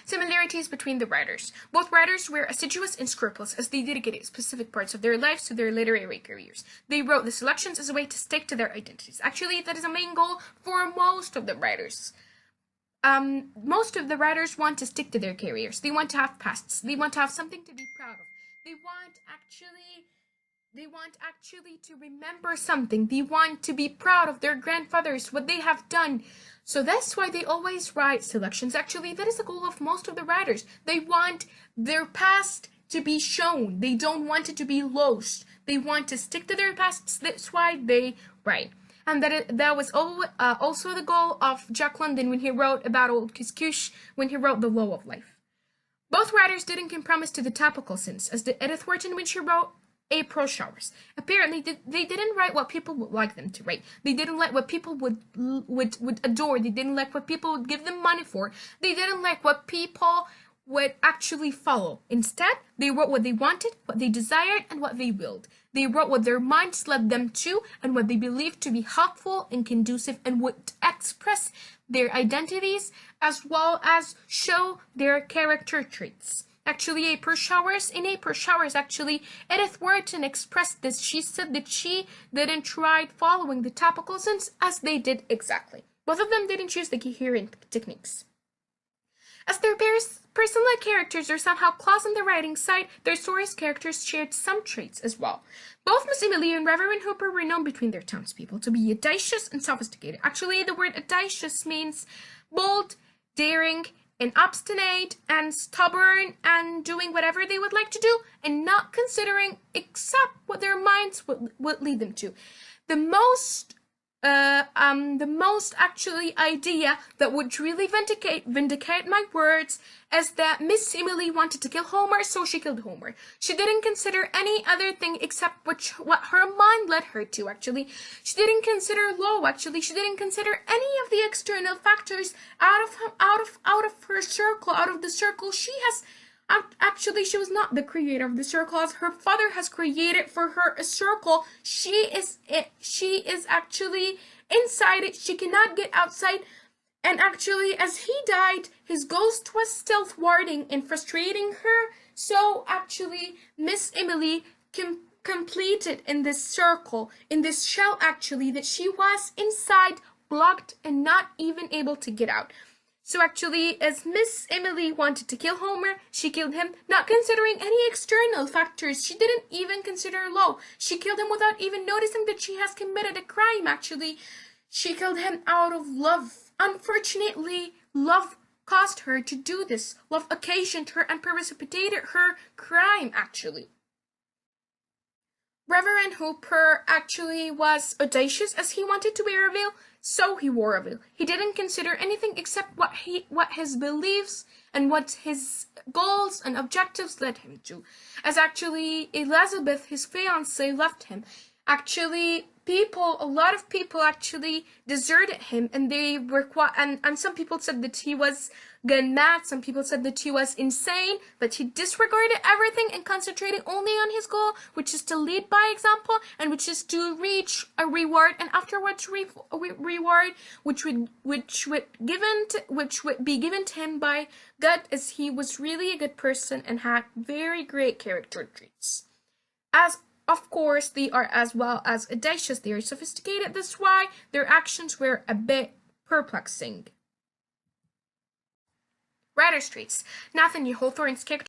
Similarities between the writers. Both writers were assiduous and scrupulous as they dedicated specific parts of their lives to their literary careers. They wrote the selections as a way to stick to their identities. Actually, that is a main goal for most of the writers. Most of the writers want to stick to their careers. They want to have pasts. They want to have something to be proud of. They want actually to remember something. They want to be proud of their grandfathers, what they have done. So that's why they always write selections. Actually, that is the goal of most of the writers. They want their past to be shown. They don't want it to be lost. They want to stick to their pasts. That's why they write. And that was also the goal of Jack London when he wrote About Old Couscous, when he wrote The Law of Life. Both writers didn't compromise to the topical sense, as did Edith Wharton when she wrote April Showers. Apparently, they didn't write what people would like them to write. They didn't like what people would adore. They didn't like what people would give them money for. They didn't like what people would actually follow. Instead, they wrote what they wanted, what they desired, and what they willed. They wrote what their minds led them to and what they believed to be helpful and conducive and would express their identities as well as show their character traits. Actually, in April Showers, actually, Edith Wharton expressed this. She said that she didn't try following the topical sense as they did exactly. Both of them didn't use the coherent techniques. As their personal characters are somehow close on the writing side, their story's characters shared some traits as well. Both Miss Emily and Reverend Hooper were known between their townspeople to be audacious and sophisticated. Actually, the word audacious means bold, daring, and obstinate, and stubborn, and doing whatever they would like to do, and not considering except what their minds would lead them to. The most actually idea that would really vindicate my words is that Miss Emily wanted to kill Homer, so she killed Homer. She didn't consider any other thing except what her mind led her to, actually. She didn't consider law, actually. She didn't consider any of the external factors out of her circle, out of the circle she has. Actually, she was not the creator of the circle, as her father has created for her a circle. She is actually inside it. She cannot get outside. And actually, as he died, his ghost was still thwarting and frustrating her. So actually, Miss Emily completed in this circle, in this shell actually, that she was inside, blocked, and not even able to get out. So actually, as Miss Emily wanted to kill Homer, she killed him, not considering any external factors. She didn't even consider law. She killed him without even noticing that she has committed a crime, actually. She killed him out of love. Unfortunately, love caused her to do this. Love occasioned her and precipitated her crime, actually. Reverend Hooper actually was audacious as he wanted to wear a veil, so he wore a veil. He didn't consider anything except what his beliefs and what his goals and objectives led him to. As actually Elizabeth, his fiancée, left him. Actually, a lot of people actually deserted him, and they were and some people said that he was gone mad. Some people said that he was insane, but he disregarded everything and concentrated only on his goal, which is to lead by example, and which is to reach a reward, and afterwards reward which would be given to him by God, as he was really a good person and had very great character traits. As of course, they are as well as audacious. They are sophisticated. That's why their actions were a bit perplexing. Writer's traits. Nathaniel Hawthorne's character